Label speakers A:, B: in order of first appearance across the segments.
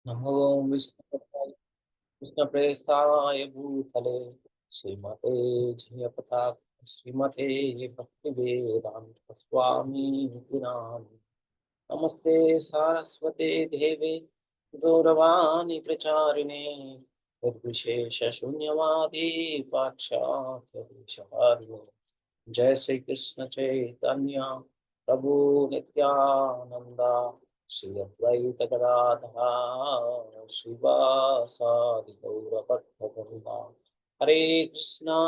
A: नमो विष्णुप्रेष्ठाय भूतले श्रीमते जयपता श्रीमते भक्तिवेदांत स्वामी नाम नमस्ते सारस्वते देवे गौरवाणी प्रचारिणे निर्विशेष शून्यवादी पाश्चात्य जय श्री कृष्ण चैतन्य प्रभु नित्यानंदा श्री अद्वैत गदाधर श्रीवासादि गौरभक्तवृंदा हरे कृष्णा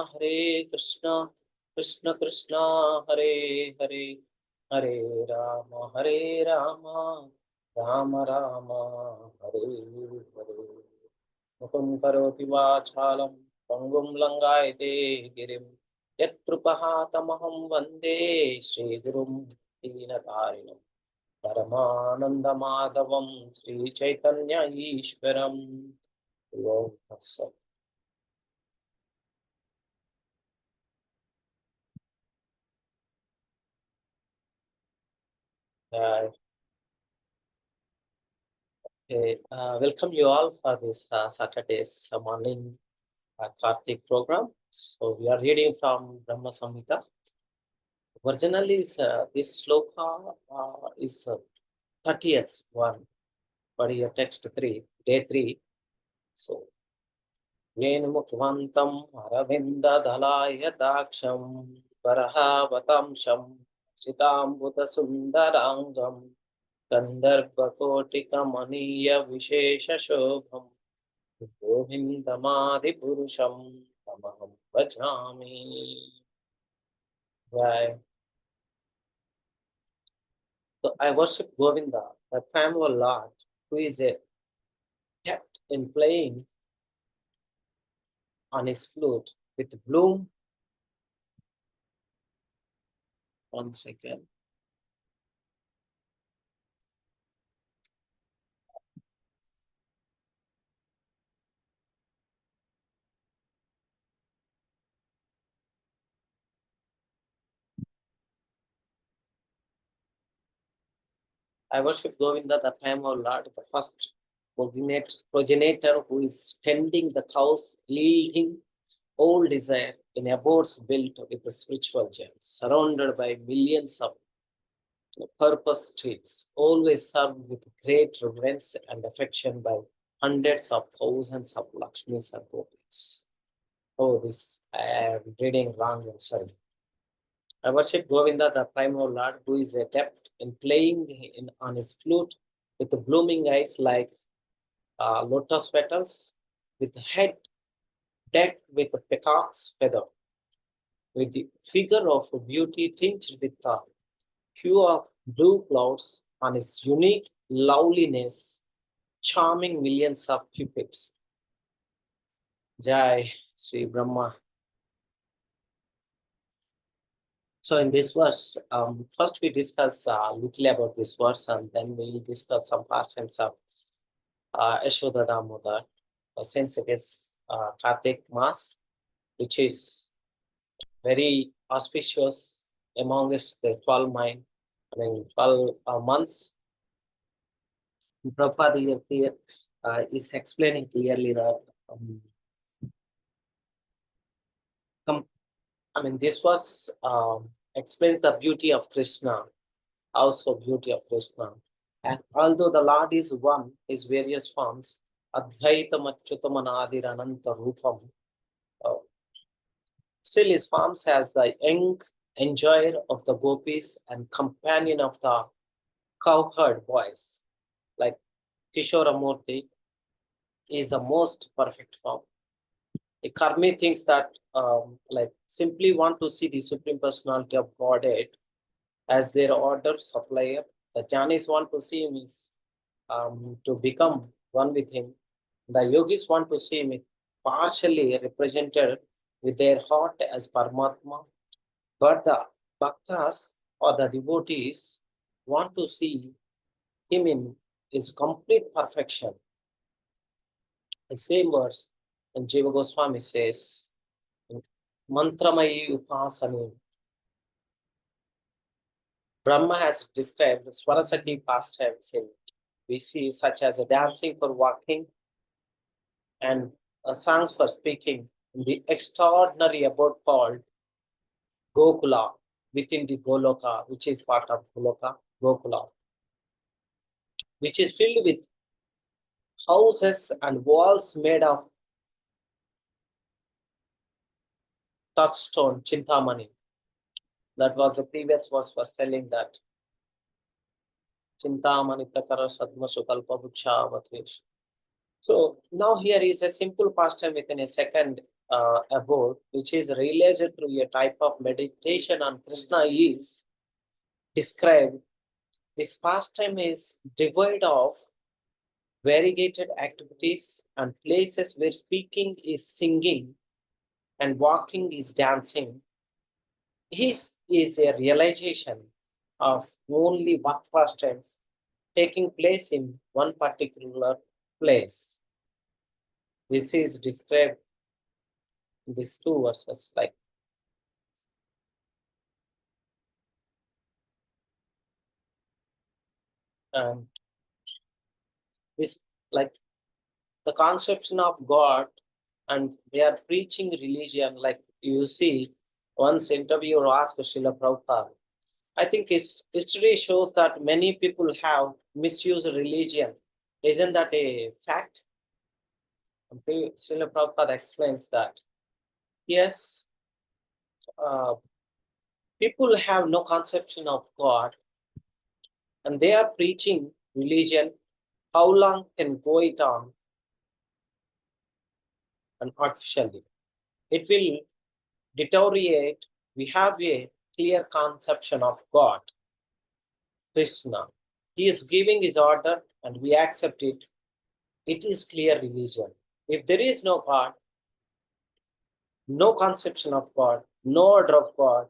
A: कृष्ण कृष्णा हरे हरे हरे राम राम राम हरे हरे मुकुं करोति वाचालं पंगुं लंघयते गिरिं यत्कृपातमहं वन्दे श्रीगुरुं दीनतारिणं परमानन्दमाधवं श्रीचैतन्य ईश्वरम् ओम तत्सत्। Welcome you all for this Saturday's morning Kartik program. So we are reading from Brahma-saṁhitā. Originally, this sloka is 30th one, but here text 3, day 3. So, Venumukvantam Aravinda Dhalaya Daksham Parahavatamsham Sitambuta Sundarangam Gandharva Kotika Maniya Vishesha Shobham Govindamadi Purusham Tamaham Bhajami. Right. So I worship Govinda, the primal Lord, who is a kept in playing on his flute with bloom. 1 second. I worship Govinda, the primal Lord, the first progenitor who is tending the cows, yielding all desire in abodes built with the spiritual gems, surrounded by millions of purpose streets, always served with great reverence and affection by hundreds of thousands of Lakshmis and Gopis. Oh, this I am reading wrong, I'm sorry. I worship Govinda, the primal Lord, who is adept in playing on his flute with the blooming eyes like lotus petals, with the head decked with a peacock's feather, with the figure of beauty tinged with the hue of blue clouds on his unique loveliness, charming millions of cupids. Jai Śrī Brahma. So in this verse, first we discuss a little about this verse, and then we'll discuss some pastimes of Yashoda Damodar, since it is Kartik Mass, which is very auspicious amongst the 12 months. Prabhupada here is explaining clearly that this verse explains the beauty of Krishna, also beauty of Krishna. And although the Lord is one, his various forms, Advaitam Achyutamanādir Ananta Rupam, still his forms as the young enjoyer of the gopis and companion of the cowherd boys, like Kishora Murti is the most perfect form. The Karmi thinks that simply want to see the Supreme Personality of Godhead as their order supplier. The Jnanis want to see him is to become one with him. The yogis want to see him partially represented with their heart as Paramatma. But the bhaktas or the devotees want to see him in his complete perfection. The same verse, and Jiva Goswami says, Mantramayi Upasani. Brahma has described the Sarasvati pastimes in we see, such as a dancing for walking and songs for speaking, in the extraordinary abode called Gokula, within the Goloka, which is part of Gokula, which is filled with houses and walls made of touchstone, Chintamani. That was the previous verse for telling that. Chintamani prakara sadma sukalpa buksha vatesh. So now here is a simple pastime within a second abode, which is realized through a type of meditation on Krishna is described. This pastime is devoid of variegated activities and places where speaking is singing and walking is dancing. His is a realization of only one pastimes taking place in one particular place. This is described in these two verses like. This like the conception of God, and they are preaching religion. Like you see, once interviewer asked Srila Prabhupada, I think history shows that many people have misused religion. Isn't that a fact? Srila Prabhupada explains that, yes, people have no conception of God and they are preaching religion. How long can go it on? And artificially, it will deteriorate. We have a clear conception of God, Krishna. He is giving his order and we accept it. It is clear religion. If there is no God, no conception of God, no order of God,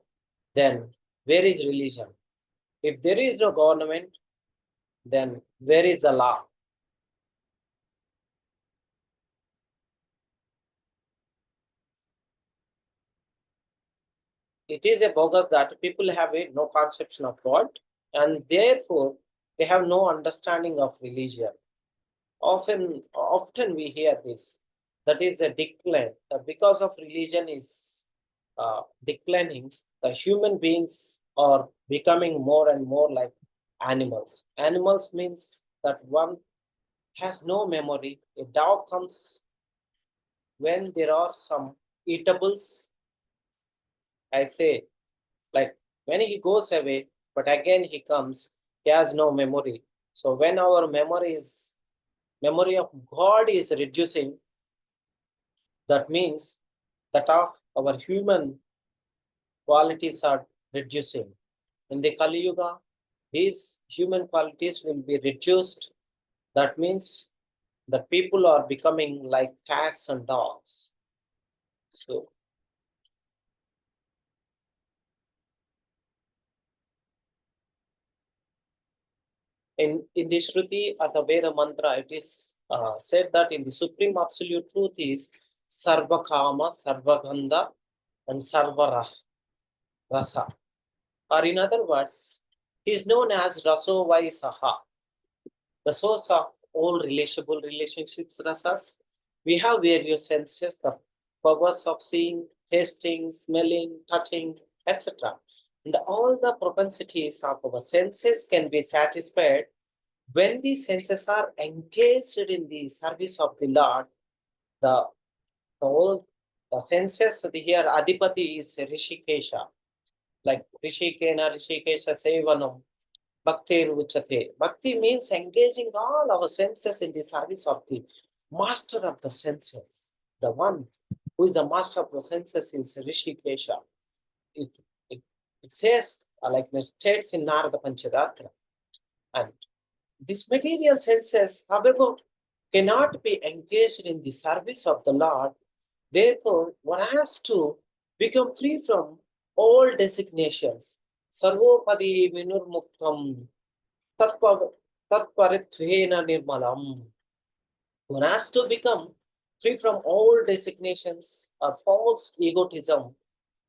A: then where is religion? If there is no government, then where is the law? It is a bogus that people have no conception of God and therefore they have no understanding of religion. Often we hear this. That is a decline. Because of religion is declining, the human beings are becoming more and more like animals. Animals means that one has no memory. A dog comes when there are some eatables. I say, like when he goes away, but again he comes, he has no memory. So when our memory of God is reducing, that means that of our human qualities are reducing. In the Kali Yuga, these human qualities will be reduced. That means the people are becoming like cats and dogs. So in the Shruti or the Veda mantra, it is said that in the supreme absolute truth is Sarvakama, Sarvagandha, and Sarvarah Rasa. Or in other words, he is known as Raso Vai Saha, the source of all relationable relationships, rasas. We have various senses, the powers of seeing, tasting, smelling, touching, etc. And all the propensities of our senses can be satisfied when these senses are engaged in the service of the Lord. The senses here, Adipati is Rishikesha, like Rishikena, Rishikesha Sevanam, Bhakti Ruchate. Bhakti means engaging all our senses in the service of the master of the senses. The one who is the master of the senses is Rishikesha. It, it, it says, like it states in Narada Panchadatra. And these material senses, however, cannot be engaged in the service of the Lord. Therefore, one has to become free from all designations. Sarvopadi vinurmuktam tatparitvena nirmalam. One has to become free from all designations or false egotism,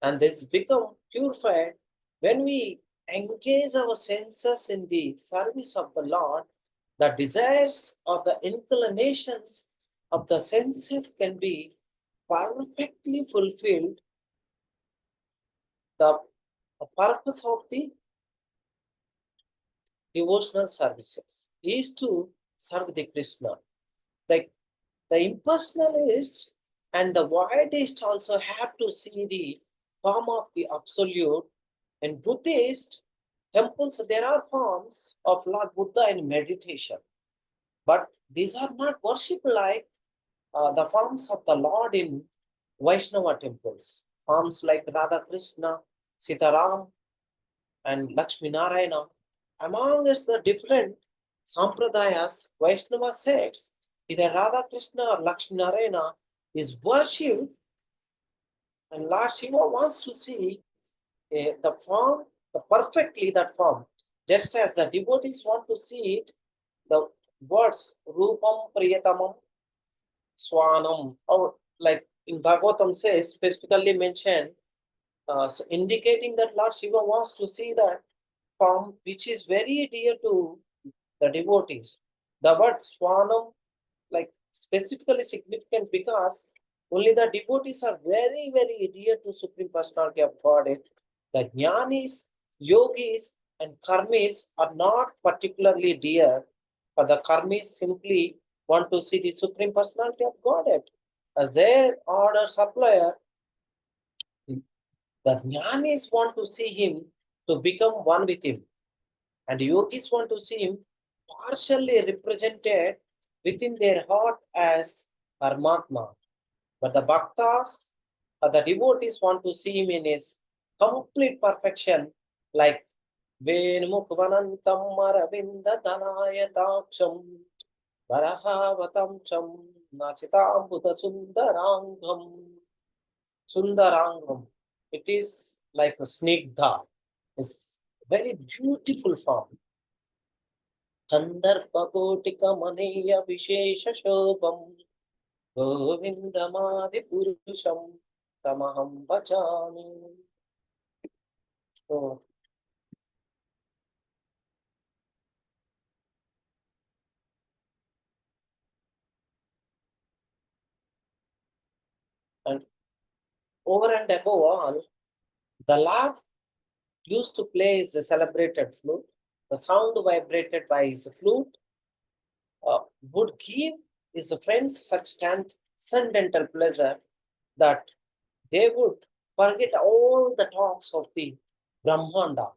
A: and this become purified when we engage our senses in the service of the Lord. the desires or the inclinations of the senses can be perfectly fulfilled. The purpose of the devotional services is to serve the Krishna. Like the impersonalists and the voidists also have to see the form of the absolute. In Buddhist temples, there are forms of Lord Buddha in meditation, but these are not worshipped like the forms of the Lord in Vaishnava temples. Forms like Radha Krishna, Sitaram, and Lakshmi Narayana. Amongst the different sampradayas, Vaishnava sects, either Radha Krishna or Lakshmi Narayana is worshipped, and Lord Shiva wants to see the form, the perfectly that form. Just as the devotees want to see it, the words Rupam Priyatamam Swanam, or like in Bhagavatam says, specifically mentioned, so indicating that Lord Shiva wants to see that form which is very dear to the devotees. The word Swanam, like specifically significant because only the devotees are very, very dear to Supreme Personality of Godhead. The jnanis, yogis, and karmis are not particularly dear, but the karmis simply want to see the Supreme Personality of Godhead as their order supplier. The jnanis want to see him to become one with him, and yogis want to see him partially represented within their heart as Paramatma. But the bhaktas or the devotees want to see him in his complete perfection, like Venmukvanantam Maravinda Danayataksham Varahavatamsham Nachitam Buddha Sundarangam. Sundarangam. It is like a snigdha. It's very beautiful form. Kandarpakotika Maneya Vishesha Shobham Govindamadi Purusham Tamaham Bhajami. So, and over and above all, the Lord used to play his celebrated flute. The sound vibrated by his flute would give his friends such transcendental pleasure that they would forget all the talks of the Brahmanda,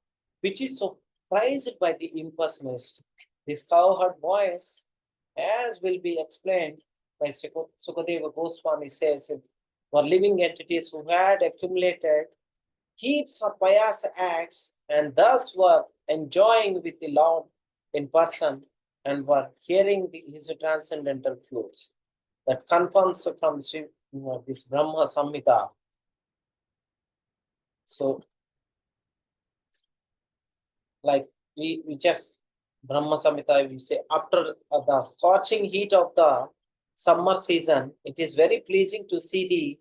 A: which is so prized by the impersonalist. This cowherd voice, as will be explained by Sukadeva Goswami, says if were living entities who had accumulated heaps of pious acts and thus were enjoying with the Lord in person and were hearing his transcendental flutes. That confirms from this Brahma-saṁhitā. So, like we just Brahma-saṁhitā, we say after the scorching heat of the summer season, it is very pleasing to see the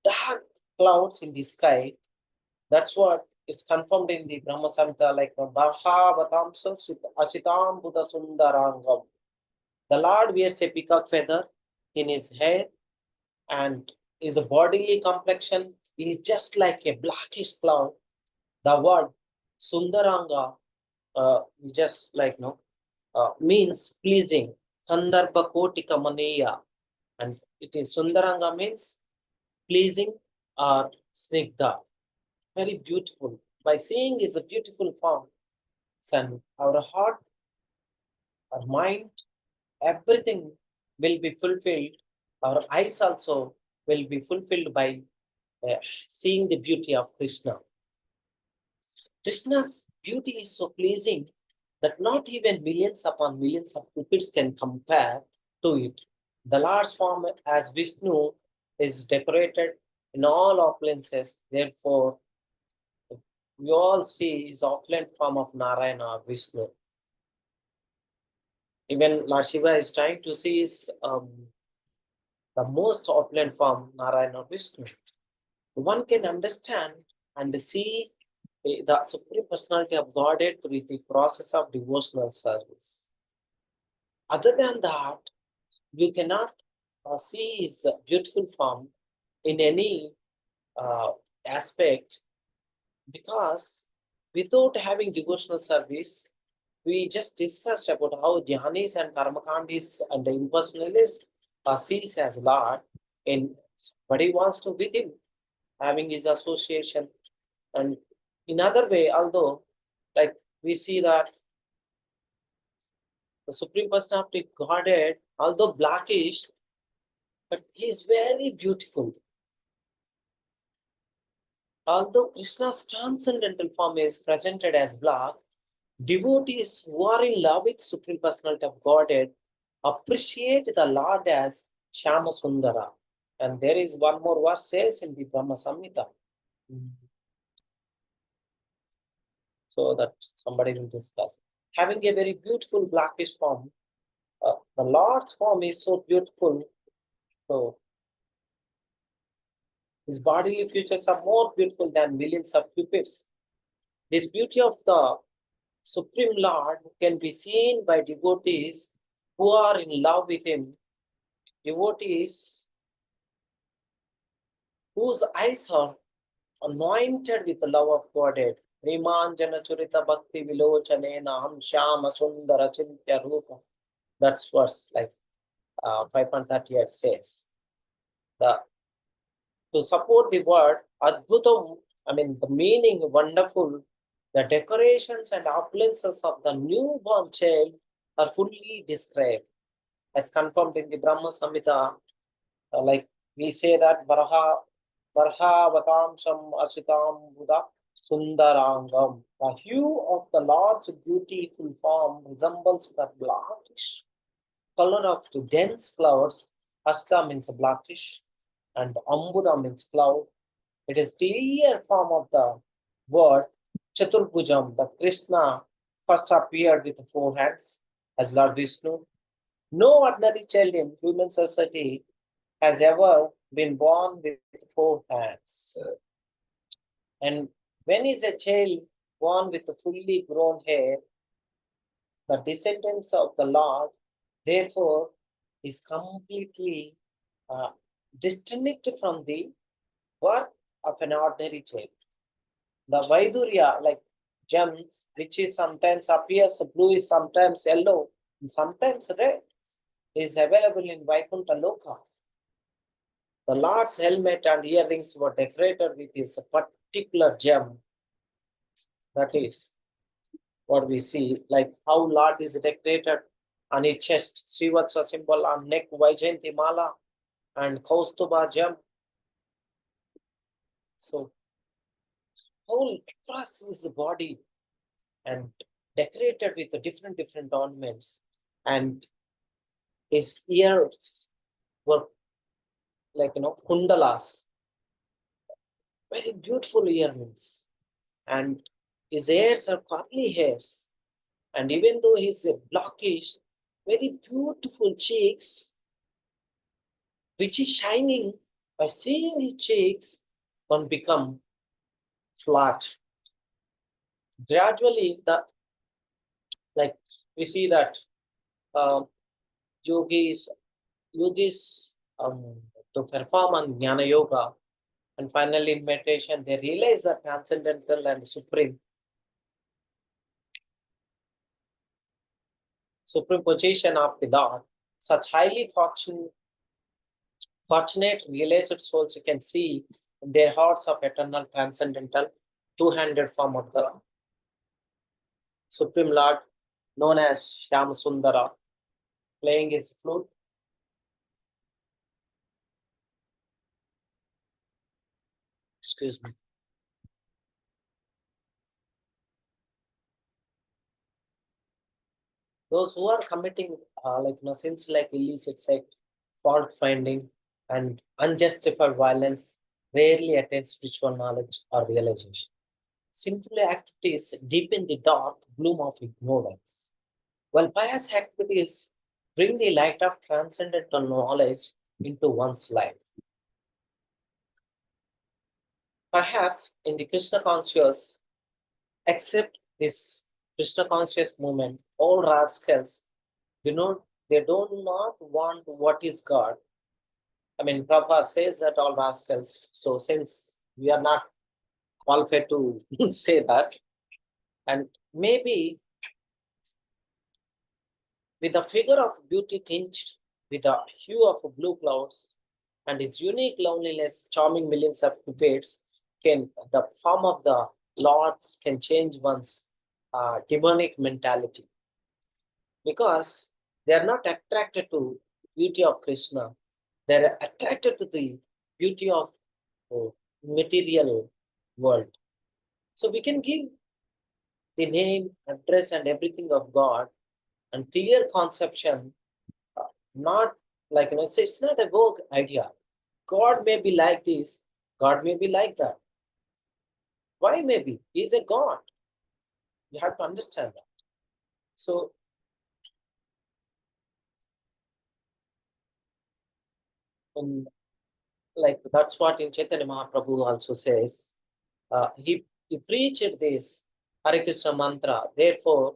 A: dark clouds in the sky. That's what is confirmed in the Brahma-saṁhitā, like Bharhavatamsam Asitam Buddha Sundarangam. The Lord wears a peacock feather in his hair, and his bodily complexion is just like a blackish cloud. The word Sundaranga just like means pleasing. Kandarbha Kotika Maneya, and it is Sundaranga means pleasing or snigdha. Very beautiful. By seeing is a beautiful form, and our heart, our mind, everything will be fulfilled. Our eyes also will be fulfilled by seeing the beauty of Krishna. Krishna's beauty is so pleasing that not even millions upon millions of cupids can compare to it. The Lord's form as Vishnu is decorated in all opulences. Therefore, we all see his opulent form of Narayana or Vishnu. Even Lord Shiva is trying to see his the most opulent form, Narayana or Vishnu. One can understand and see the Supreme Personality of Godhead through the process of devotional service. Other than that, you cannot see his beautiful form in any aspect, because without having devotional service, we just discussed about how dhyanis and karmakandis and the impersonalists sees as Lord, and somebody wants to with him, having his association. And in other way, although like we see that the Supreme Personality Godhead, although blackish, but he is very beautiful. Although Krishna's transcendental form is presented as black, devotees who are in love with Supreme Personality of Godhead appreciate the Lord as Syamasundara. And there is one more verse says in the Brahma-saṁhitā. So that somebody will discuss. Having a very beautiful blackish form, the Lord's form is so beautiful. So his bodily features are more beautiful than millions of cupids. This beauty of the Supreme Lord can be seen by devotees who are in love with him, devotees whose eyes are anointed with the love of Godhead. Rimanjana Churita Bhakti Vilochanena Ham Syamasundara Chintya Rupa. That's verse like 5.38 says. To support the word Adbhutam, I mean the meaning wonderful, the decorations and opulences of the newborn child are fully described as confirmed in the Brahma-saṁhitā. Like we say that Varha Vatamsham Asitam Buddha Sundarangam. The hue of the Lord's beautiful form resembles the blackish color of the dense clouds. Asta means blackish and Ambuda means cloud. It is clear form of the word Chaturbhujam, the Krishna first appeared with 4 hands as Lord Vishnu. No ordinary child in human society has ever been born with 4 hands. And when is a child born with fully grown hair, the descendants of the Lord, therefore, is completely distinct from the birth of an ordinary child. The Vaidurya, like gems, which is sometimes appears blue, is sometimes yellow, and sometimes red, is available in Vaikuntha Loka. The Lord's helmet and earrings were decorated with this particular gem. That is what we see, like how Lord is decorated on his chest, Srivatsa symbol, on neck, Vaijayanti Mala, and Kaustuba gem. So, whole across his body and decorated with different ornaments, and his ears were like kundalas, very beautiful earrings, and his hairs are curly hairs, and even though he's a blackish, very beautiful cheeks, which is shining. By seeing his cheeks, one become flat. Gradually, we see that yogis to perform on jnana yoga, and finally in meditation, they realize the transcendental and supreme position of the Lord. Such highly fortunate realized souls can see in their hearts of eternal transcendental two-handed form of the Supreme Lord, known as Syamasundara, playing his flute. Excuse me. Those who are committing sins like illicit sex, fault finding, and unjustified violence rarely attain spiritual knowledge or realization. Sinful activities deepen the dark gloom of ignorance, while pious activities bring the light of transcendental knowledge into one's life. Perhaps in the Krishna conscious, except this Krishna conscious movement, all rascals do not they do not want what is God. I mean, Prabhupada says that all rascals. So since we are not qualified to say that, and maybe with a figure of beauty tinged with a hue of blue clouds and his unique loneliness charming millions of cupids, can the form of the lords can change one's demonic mentality, because they are not attracted to beauty of Krishna. They are attracted to the beauty of material world. So we can give the name, address, and everything of God and clear conception, not like, it's not a vague idea. God may be like this, God may be like that. Why maybe? He is a God. You have to understand that. So, like that's what in Chaitanya Mahaprabhu also says. He preached this Hare Krishna mantra. Therefore,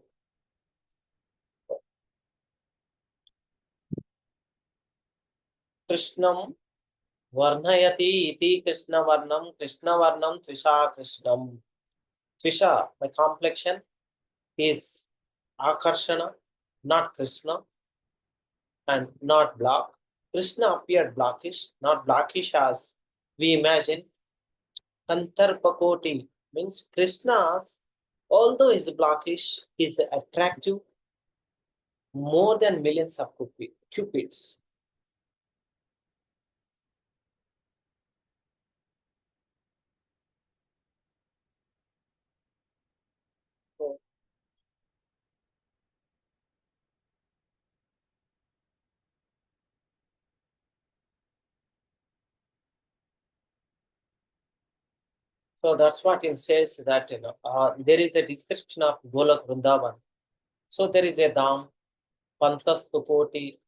A: Krishnam Varnayati iti Krishna Varnam Tvisha Krishnam. Tvisha, my complexion is Akarshana, not Krishna, and not black. Krishna appeared blackish, not blackish as we imagine. Kantarpakoti means Krishna's, although is blackish, is attractive more than millions of cupids. So that's what it says that there is a description of Golak Vrindavan. So there is a Dham, Pantastupoti,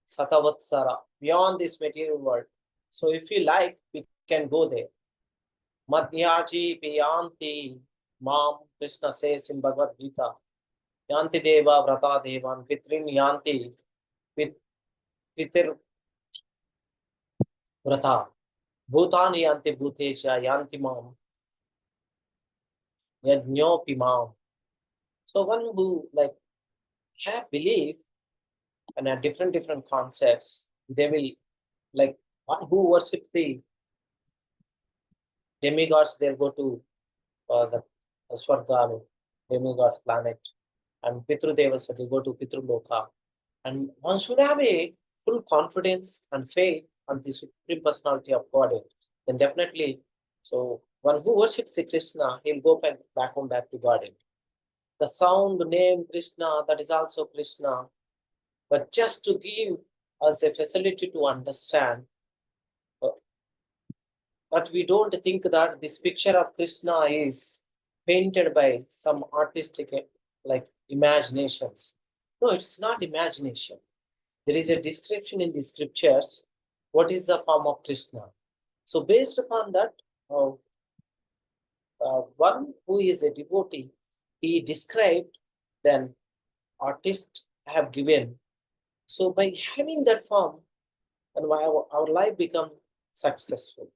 A: Satavatsara, beyond this material world. So if you like, we can go there. Madhyaji Piyanti Mam, Krishna says in Bhagavad Gita, Yanti Deva Vrata Devan, Pitrin Yanti, Pitir Vrata, Bhutani Yanti Bhutesha, Yanti Mam, Yajnyopi Mam. So one who like have belief and have different concepts, they will like one who worship the demigods, they'll go to the Swarga, demigods planet, and Pitru Devas, they go to Pitru Loka. And one should have a full confidence and faith on the Supreme Personality of Godhead. Then definitely, so one who worships the Krishna, he'll go back home back to Godhead. The sound name Krishna, that is also Krishna. But just to give us a facility to understand, but we don't think that this picture of Krishna is painted by some artistic like imaginations. No, it's not imagination. There is a description in the scriptures what is the form of Krishna. So based upon that, one who is a devotee, he described, then artists have given. So by having that form, and our life become successful.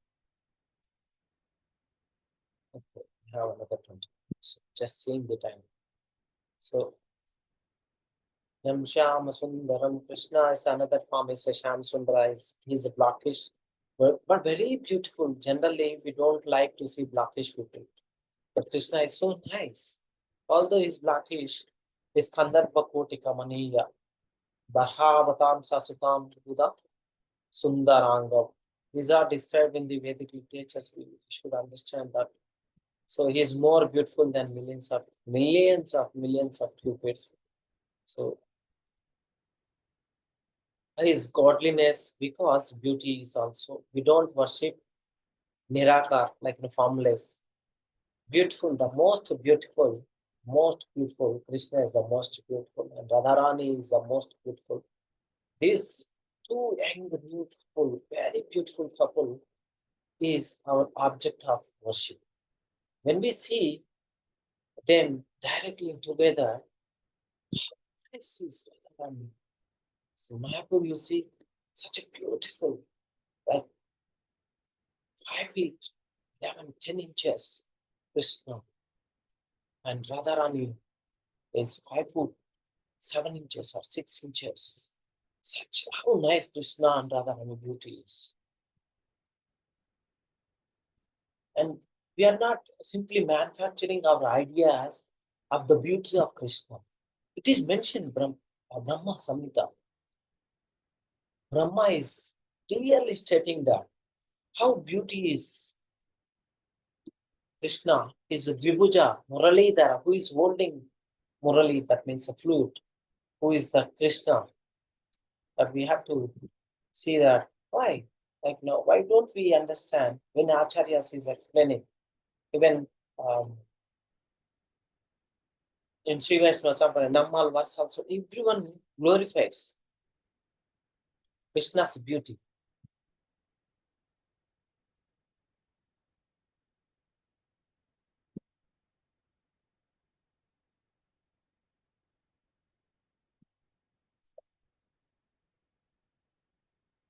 A: Okay, we have another 20 minutes. Just seeing the time. So Yam Syamasundara, Krishna is another form, is a Syamasundara, he's a blackish, but very beautiful. Generally, we don't like to see blackish people. But Krishna is so nice. Although he's blackish, his Kandharpa Koti Kamaniya, Barhavatam Sasutam Buddha, Sundarangam. These are described in the Vedic literatures. We should understand that. So he is more beautiful than millions of cupids. So his godliness, because beauty is also, we don't worship Nirakar, like formless. Beautiful, the most beautiful, Krishna is the most beautiful, and Radharani is the most beautiful. These two young, new couple, very beautiful couple, is our object of worship. When we see them directly together, this is Radharani. So Mayapur, you see, such a beautiful, like 5 feet, 11, 10 inches, Krishna. And Radharani is 5 foot, 7 inches or 6 inches. Such how nice Krishna and Radharani beauty is. And we are not simply manufacturing our ideas of the beauty of Krishna. It is mentioned Brahma-saṁhitā. Brahma is clearly stating that how beauty is Krishna is Dvibhuja, Muralidhara, who is holding Murali, that means a flute, who is the Krishna. But we have to see that why? Like, no, why don't we understand when Acharyas is explaining? Even in Śrī Brahma-saṁhitā, Nammal verse also, everyone glorifies Krishna's beauty.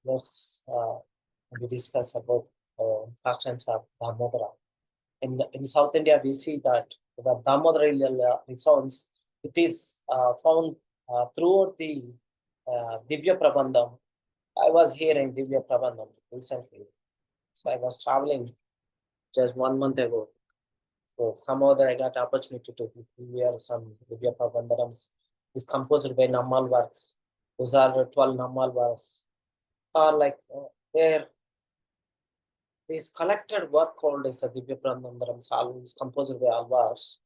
A: Let's we discuss about pastimes of Damodara. In South India, we see that the Damodara resounds. It is found throughout the Divya Prabandham. I was here in Divya Prabandham recently. So I was traveling just 1 month ago. So somehow that I got opportunity to hear some Divya Prabandhams. It's composed by Nammal works. Those are 12 Nammal works. Like this collected work called as the Divya Prabandhams, is composed by Alvars.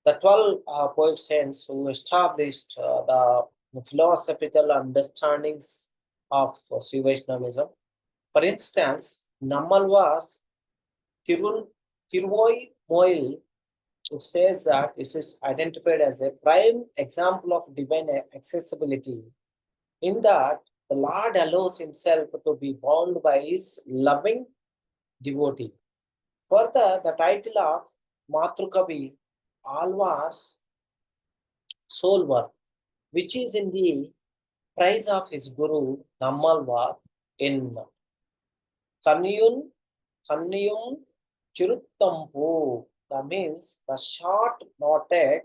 A: The 12 poet saints who established the philosophical understandings of Sri Vaishnavism. For instance, Nammalwas Tiruvoi Moil, it says that it is identified as a prime example of divine accessibility, in that the Lord allows himself to be bound by his loving devotee. Further, the title of Matrukavi, Alvar's soul work, which is in the praise of his guru Nammalvar in Kanniyum Chiruttampu. That means the short knotted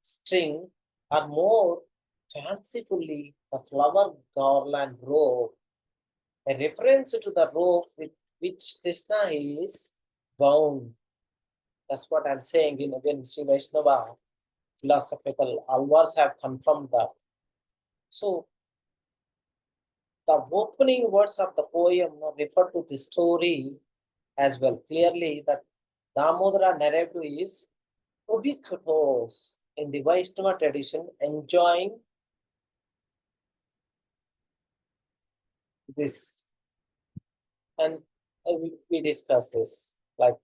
A: string, or more fancifully the flower garland rope, a reference to the rope with which Krishna is bound. That's what I'm saying in again Sri Vaishnava philosophical alvars have confirmed that. So the opening words of the poem refer to the story as well. Clearly that Damodara narrative is ubiquitous in the Vaishnava tradition, enjoying this. And we discuss this. Like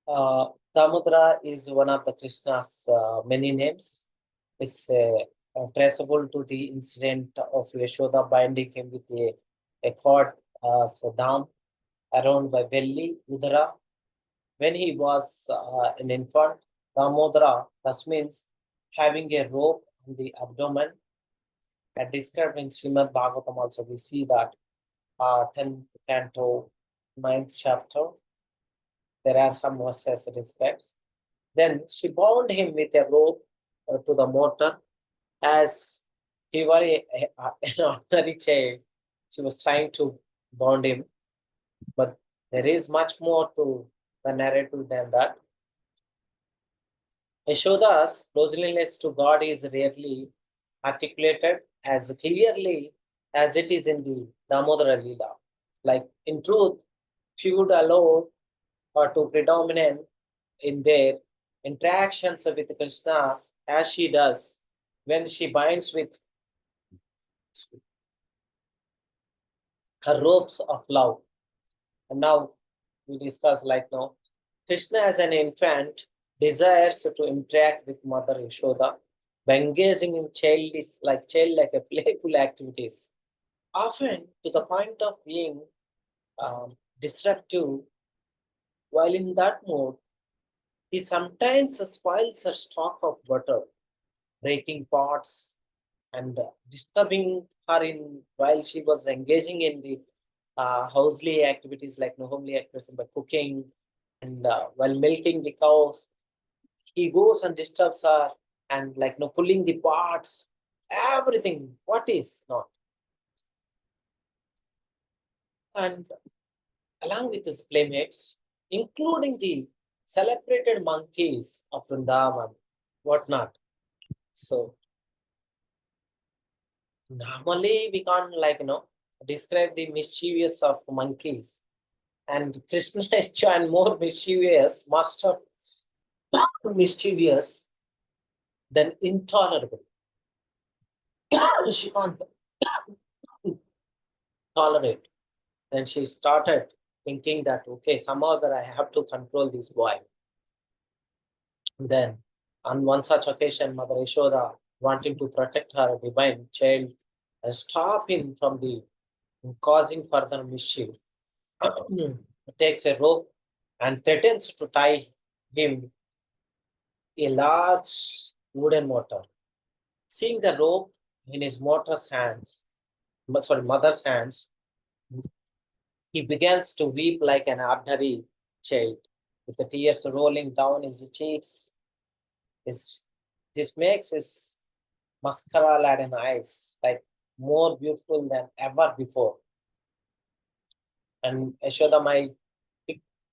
A: Damodara is one of the Krishna's many names. It's traceable to the incident of Yashoda binding him with a cord, dam around by belly, udara. When he was an infant, Damodara, thus means having a rope on the abdomen. And described in Srimad Bhagavatam also, we see that 10th canto, 9th chapter, there are some verses respects. Then she bound him with a rope to the mortar as he was an ordinary child. She was trying to bound him, but there is much more to the narrative than that. Yashoda's closeness to God is rarely articulated as clearly as it is in the Damodara Leela. Like in truth, she would allow her to predominate in their interactions with Krishna as she does when she binds with her ropes of love. And now we discuss like now, Krishna as an infant desires to interact with Mother Yashoda by engaging in childlike playful activities, often to the point of being disruptive. While in that mode, he sometimes spoils her stock of butter, breaking pots and disturbing her while she was engaging in the housely activities like homely activities by cooking and while milking the cows. He goes and disturbs her and pulling the parts, everything, what is not. And along with his playmates, including the celebrated monkeys of Vrindavan, whatnot. So normally we can't describe the mischievous of monkeys, and Krishna is and more mischievous, master mischievous than intolerable. She can't tolerate. Then she started thinking that, okay, somehow that I have to control this boy. And then on one such occasion, Mother Yashoda, wanting to protect her divine child and stop him from the causing further mischief, takes a rope and threatens to tie him a large wooden motor. Seeing the rope in his mother's hands, he begins to weep like an ordinary child, with the tears rolling down his cheeks. This makes his mascara-laden eyes like more beautiful than ever before. And Yashoda Mai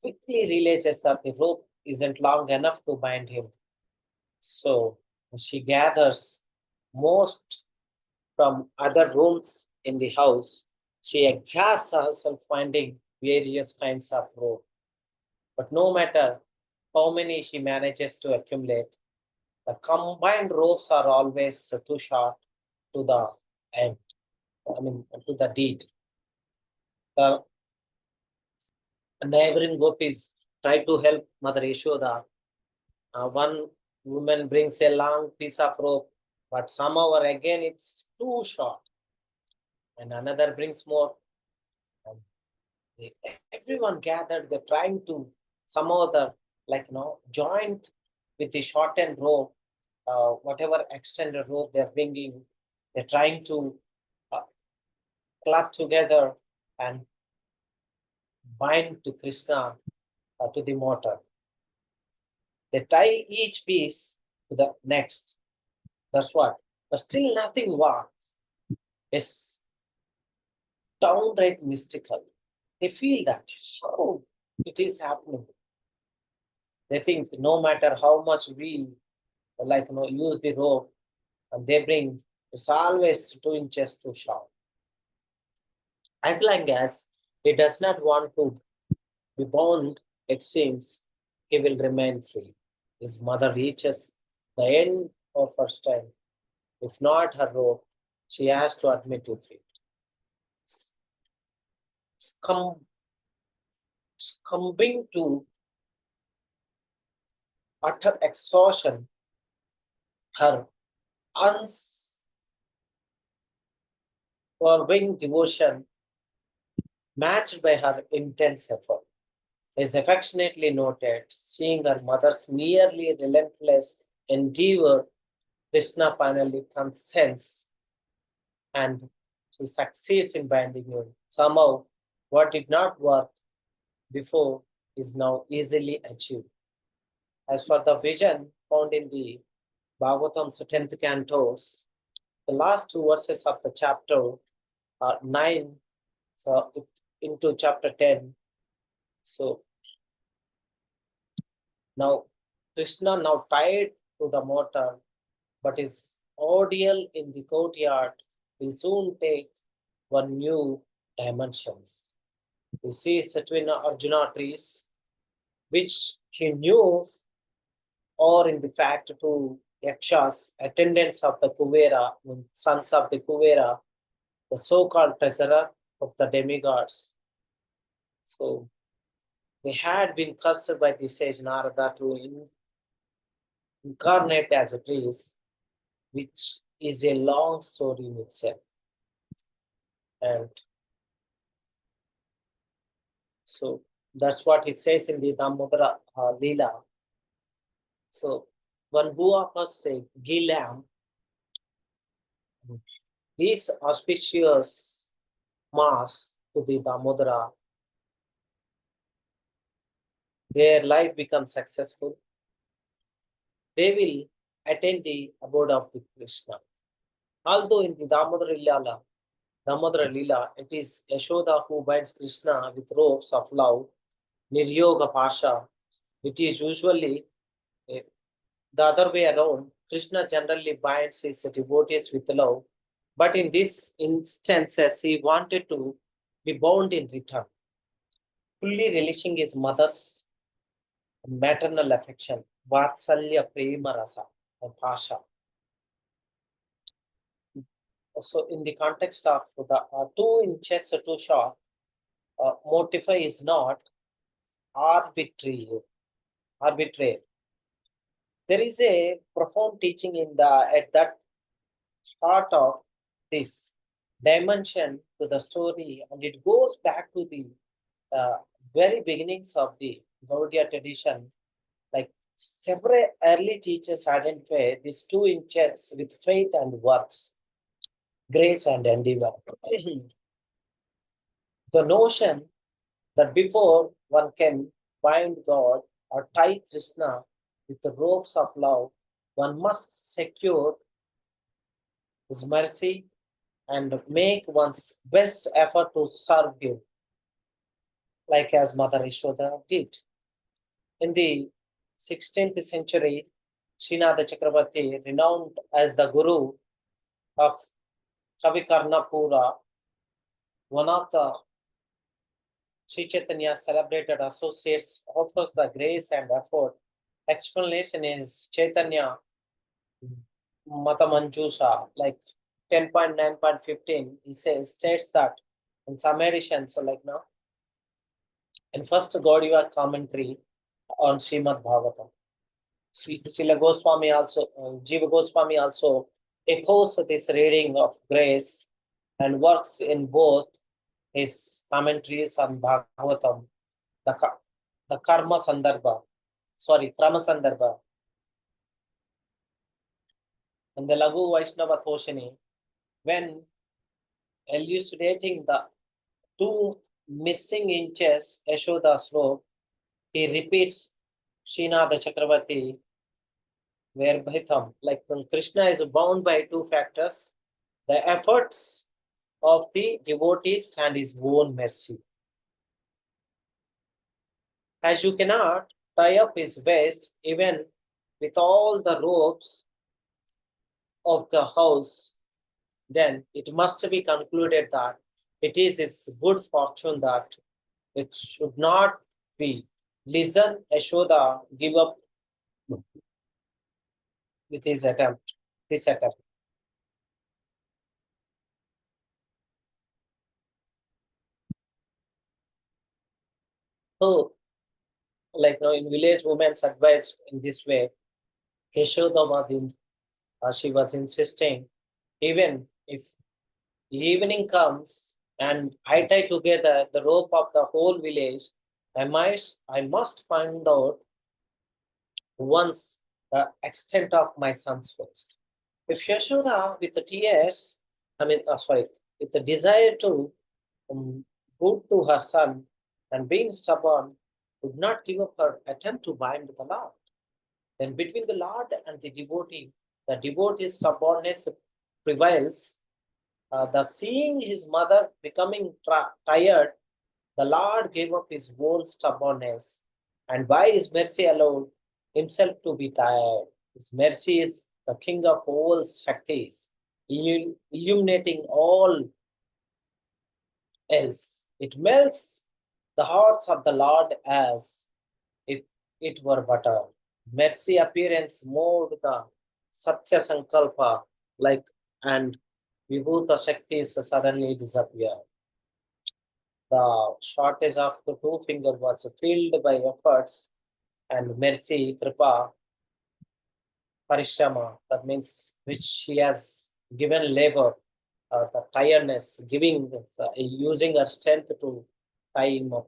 A: quickly realizes that the rope isn't long enough to bind him. So she gathers most from other rooms in the house. She exhausts herself finding various kinds of rope. But no matter how many she manages to accumulate, the combined ropes are always too short to the end, to the deed. The neighboring gopis try to help Mother Yashoda. One woman brings a long piece of rope, but somehow again it's too short. And another brings more. And everyone gathered, they're trying to somehow joint with the shortened rope, whatever extended rope they're bringing, they're trying to clap together and bind to Krishna to the motor. They tie each piece to the next. That's what. But still nothing works. It's downright mystical. They feel that how it is happening. They think no matter how much we use the rope, and they bring, it's always 2 inches too short. As long as he does not want to be bound, it seems he will remain free. His mother reaches the end of her strength. If not her rope, she has to admit defeat. Succumbing to utter exhaustion, her unswerving devotion, matched by her intense effort, is affectionately noted. Seeing her mother's nearly relentless endeavor, Krishna finally consents and she succeeds in binding him. Somehow, what did not work before is now easily achieved. As for the vision found in the Bhagavatam's 10th cantos, the last 2 verses of the chapter 9 into chapter 10. So now Krishna now tied to the motor, but his ordeal in the courtyard will soon take one new dimensions. He sees twin Arjuna trees, which he knew or in the fact to Yakshas, attendants of the Kuvera, sons of the Kuvera, the so-called treasurer of the demigods. So they had been cursed by the sage Narada to incarnate as a trees, which is a long story in itself. And so that's what he says in the Damodara Leela. So when who offers a ghee lamb, These auspicious mass to the Damodara, their life becomes successful. They will attain the abode of the Krishna. Although in the Damodara Lila, it is Yashoda who binds Krishna with ropes of love, Niryoga Pasha. It is usually the other way around. Krishna generally binds his devotees with love, but in this instances, he wanted to be bound in return, fully relishing his mother's maternal affection, Vatsalya Prema Rasa, or Pasha. So, in the context of the 2 inches too short, mortify is not arbitrary. There is a profound teaching at that heart of this dimension to the story, and it goes back to the very beginnings of the Gaudiya tradition. Like several early teachers identify these 2 inches with faith and works, grace and endeavor. The notion that before one can bind God or tie Krishna with the ropes of love, one must secure his mercy and make one's best effort to serve him, like as Mother Yashoda did. In the 16th century, Srinath Chakravarti, renowned as the Guru of Kavikarnapura, one of the Sri Chaitanya's celebrated associates, offers the grace and effort. Explanation is Chaitanya Matamanjusha, like 10.9.15. He states that in some editions, so like now, in first Gaudiya commentary on Srimad Bhagavatam, Srila Goswami also, Jiva Goswami also echoes this reading of grace and works in both his commentaries on Bhagavatam, the Krama Sandarbha, and the Lagu Vaishnava Toshini, when elucidating the 2 missing inches Yashoda's robe, he repeats Srinath Chakravarti verbhatam, like when Krishna is bound by 2 factors, the efforts of the devotees and his own mercy. As you cannot tie up his waist even with all the ropes of the house, then it must be concluded that it is his good fortune that it should not be. Listen, Yashoda give up with this attempt. So, like now in village women's advice in this way, Yashoda she was insisting, even if evening comes and I tie together the rope of the whole village, I must find out once the extent of my son's waist. If Yashoda with the tears, with the desire to good to her son and being stubborn, would not give up her attempt to bind the Lord, then between the Lord and the devotee's stubbornness prevails. The seeing his mother becoming tired, the Lord gave up his own stubbornness and by his mercy allowed himself to be tired. His mercy is the king of all Shaktis, illuminating all else. It melts the hearts of the Lord as if it were butter. Mercy appearance moved the Satya Sankalpa, like, and Vibhuta Shaktis suddenly disappear. The shortage of the 2 fingers was filled by efforts and mercy, kripa, parishrama, that means which he has given labor, the tiredness, using her strength to tie him up.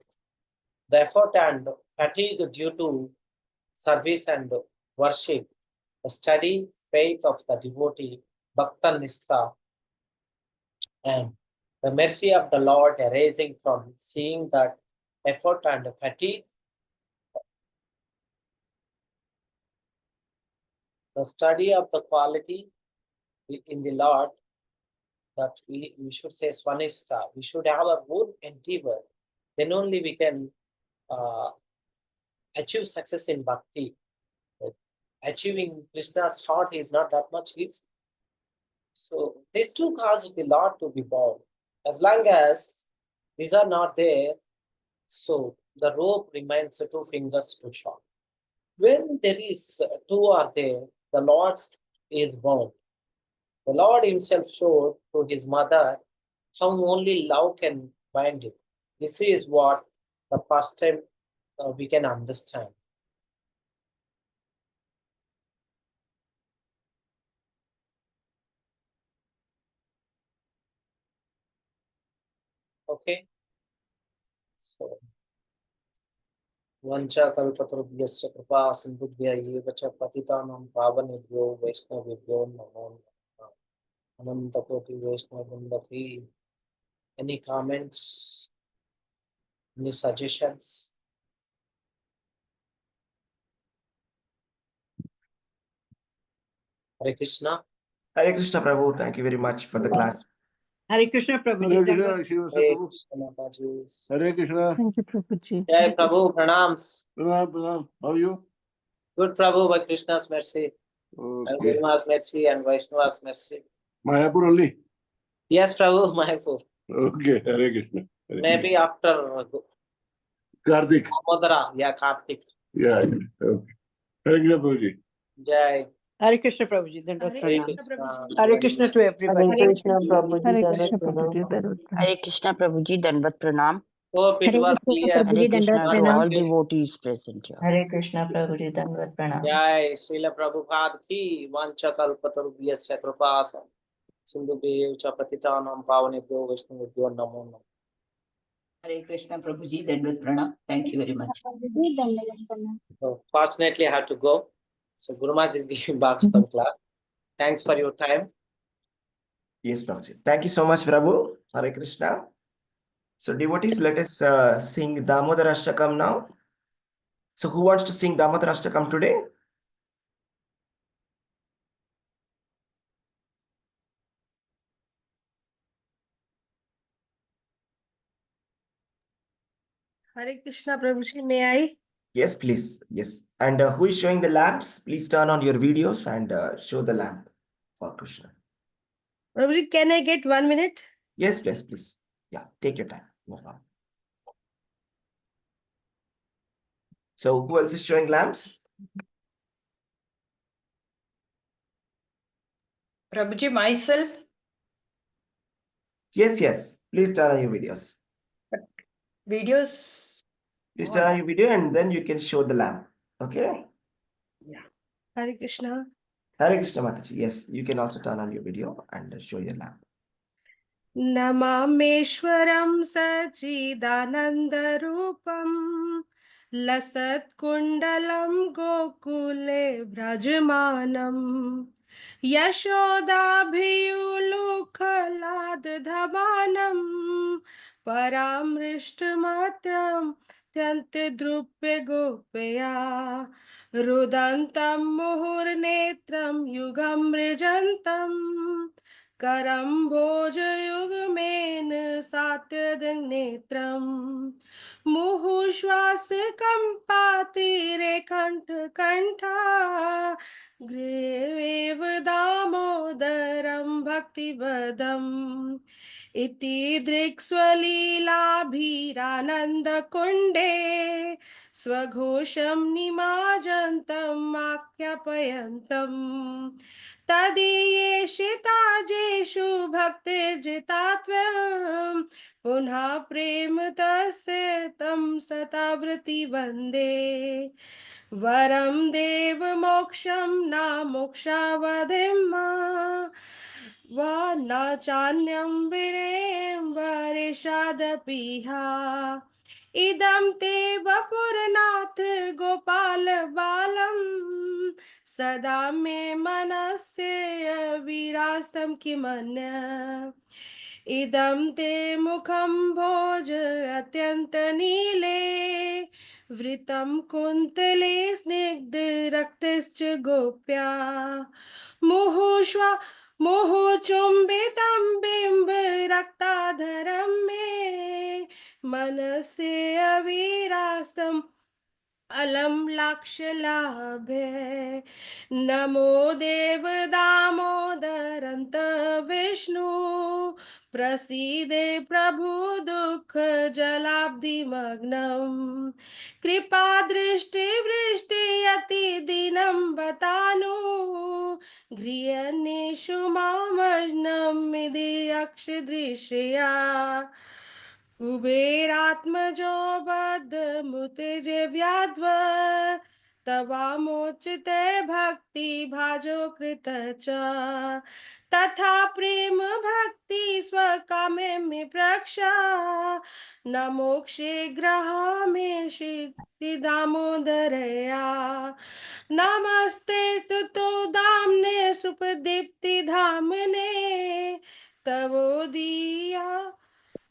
A: The effort and fatigue due to service and worship, the steady faith of the devotee, Bhakta Nistha, And the mercy of the Lord arising from seeing that effort and fatigue, the study of the quality in the Lord, that we should say Swanista, we should have our own endeavor, then only we can achieve success in bhakti. Achieving Krishna's heart is not that much easy. So these two causes the Lord to be born. As long as these are not there, so the rope remains 2 fingers too short. When there is 2 are there, the Lord is bound. The Lord himself showed to his mother how only love can bind him. This is what the first time we can understand. Okay, so Vancha kalpatarubhyasya kripa sindhubhya eva cha patitanam pavanebhyo vaishnavebhyo namo namaha. Ananta koti Vaishnavindaki. Any comments? Any suggestions? Hare Krishna.
B: Hare Krishna, Prabhu. Thank you very much for the class.
C: Hare Krishna, Prabhu.
D: Hare Krishna,
A: Hare
D: Prabhu.
A: Krishna Mataji.
D: Hare Krishna.
E: Thank you, Prabhuji.
A: Jai Prabhu, pranams.
D: Pranam, pranam. How are you?
A: Good Prabhu, by Krishna's mercy, and
D: Okay.
A: Guruma's mercy, and Vaishnava's mercy.
D: Mayapur only.
A: Yes, Prabhu, Mayapur.
D: Okay. Hare Krishna. Hare
A: Maybe after
D: Karthik.
A: Damodara, yeah, Kartik.
D: Yeah. Okay. Hare Krishna, Prabhuji.
A: Jai.
C: Hare Krishna, Prabhuji. Dandavat
A: Hare
C: pranam.
A: Krishna.
C: Hare Krishna to everybody.
E: Hare Krishna, Prabhuji.
F: Hare Krishna, Prabhuji, Dandavat Pranam.
A: Hope it
G: Hare
A: was
G: Krishna,
A: clear.
G: Prabhuji,
F: Hare Krishna
G: Dandavat
F: to
G: Pranam.
F: all devotees present here.
G: Hare Krishna, Prabhuji, Dandavat Pranam.
A: Jai Srila Prabhupada ki vancha kalpatarubhyasya kripasa sindhubhyo cha patitanam pavanebhyo vaishnavebhyo namo namaha.
H: Hare Krishna, Prabhuji, Dandavat Pranam. Thank you very much.
A: So fortunately, I have to go. So Gurumas is giving Bhagavatam class. Thanks for your time.
B: Yes, Prabhuji. Thank you so much, Prabhu. Hare Krishna. So, devotees, let us sing Damodara Ashtakam now. So, who wants to sing Damodara Ashtakam today?
C: Hare Krishna, Prabhuji, may I?
B: Yes, please. Yes. And who is showing the lamps? Please turn on your videos and show the lamp for Krishna.
C: Prabhuji, can I get 1 minute?
B: Yes, please. Yeah, take your time. No problem. So, who else is showing lamps?
H: Prabhuji, myself.
B: Yes. Please turn on your videos.
H: Videos.
B: Please turn on your video and then you can show the lamp. Okay?
C: Hare Krishna.
B: Hare Krishna Mataji. Yes, you can also turn on your video and show your lamp.
C: Namameshwaram Sachidanandarupam Lasatkundalam Gokule Vrajmanam Yashodabhiyulukhaladadhamanam Paramrishthamatyam Tyantidrupya Gopya Rudantam Muhurnetram Yugam Rijantam Karam Bhojayugmen Satyadnetram Muhushwas Kampati Rekhant Kantha Grev Damodaram Bhaktivadam Iti Drikswalilabhirananda Kunde Swaghosham Nimajantam Akhyapayantam तदीयेषिताजेषु भक्तिर्जितात्वं पुनः प्रेम तस्य तं सतावृति वन्दे वरं देव मोक्षं न मोक्षावधिं वा न चान्यं विरें वरेषादपिहा इदं ते वपुरनाथ गोपाल बालम् सदा मे मनस्य विरास्तं किमन्य इदं ते मुखं भोज अत्यन्तनीले वृतं कुन्तले स्निग्धरक्तश्च गोप्या मुहुष्वा मुहुचुम्बितं बिम्बरक्ताधरं मे मनसे अविरास्तम् अलम लाक्षलाभे नमो देव दामोदरंत विष्णु प्रसीदे प्रभु दुख जलाब्धि मग्नम कृपा दृष्टि वृष्टि अति दिनं बतानु गृहन्नेषु मामज्नं मिदि अक्ष दृश्या कुबेरात्मजो बद्धमुतिजे व्याध्व तवामोचिते भक्ति भाजो कृत च तथा प्रेम भक्ति स्वकामे मे प्रक्षा न मोक्षे ग्रहामि श्री दामोदरया नमस्ते तुतो दाम्ने सुपदीप्ति धामने तवोदीया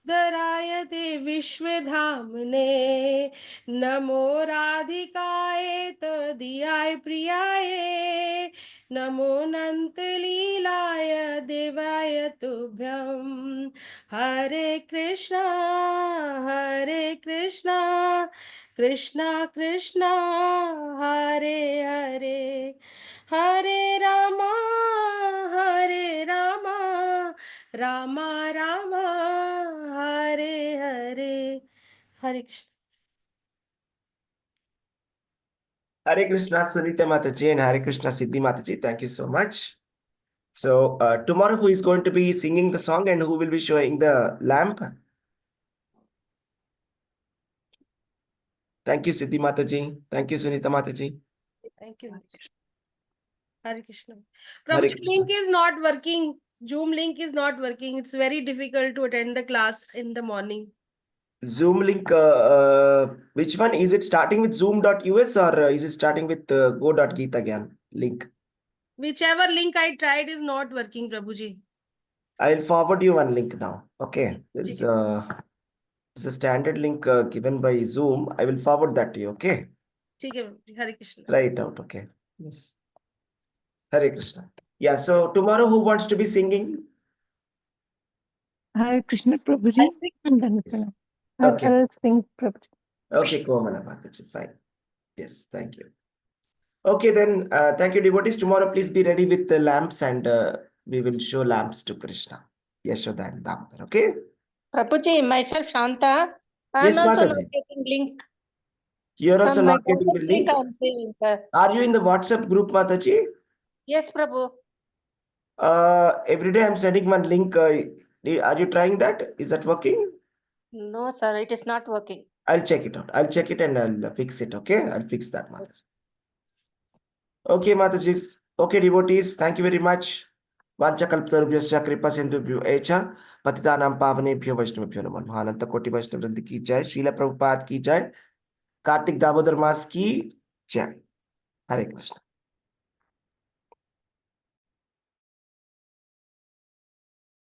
C: दरायते विश्वधामने नमो राधिकाय तदीयाय प्रियाय नमो नंतलीलाय देवाय तुभ्यं हरे Krishna Krishna Krishna Hare Hare Hare Rama Rama Rama Hare Hare Hare Krishna
B: Hare Krishna, Sunita Mataji, and Hare Krishna, Siddhi Mataji. Thank you so much. So tomorrow, who is going to be singing the song and who will be showing the lamp? Thank you, Siddhi Mataji. Thank you, Sunita Mataji.
C: Thank you. Hare Krishna.
B: Hare
C: Prabhuji,
B: Krishna.
C: link is not working. Zoom link is not working. It's very difficult to attend the class in the morning.
B: Zoom link, which one? Is it starting with zoom.us or is it starting with go.geet again? Link.
C: Whichever link I tried is not working, Prabhuji.
B: I will forward you one link now. Okay. There's
C: Okay.
B: a standard link given by Zoom. I will forward that to you. Okay.
C: Okay, Hare Krishna.
B: Right out. Okay. Yes. Hare Krishna. Yeah. So tomorrow, who wants to be singing?
E: Hare Krishna Prabhuji. Dandavat
B: Yes.
E: pranam.
B: Okay.
E: I'll sing Prabhuji.
B: Okay, Komala Mataji. Fine. Yes. Thank you. Okay, then. Thank you, devotees. Tomorrow, please be ready with the lamps and we will show lamps to Krishna, Yashoda and Damodar. Okay.
G: Prabhuji, myself Shanta. I am
B: Yes,
G: also not
B: Mataji.
G: getting link.
B: You are also
G: From my
B: not getting the
G: WhatsApp link
B: link.
G: I am saying, sir.
B: Are you in the WhatsApp group, Mataji?
G: Yes, Prabhu.
B: Every day I'm sending one link. Are you trying that? Is that working?
G: No, sir, it is not working.
B: I'll check it out. I'll check it and I'll fix it. Okay. I'll fix that, Mataji. Okay, Mataji. Okay, devotees. Thank you very much. वाञ्छकल्पतरुभ्यश्च कृपासिन्धुभ्यो एष पतितानां पावनेभ्यो वैष्णवेभ्यो नमो नमः। अनंत कोटि वैष्णव वृंद की जय। श्रील प्रभुपाद की जय। कार्तिक दामोदर मास की जय। हरे कृष्ण।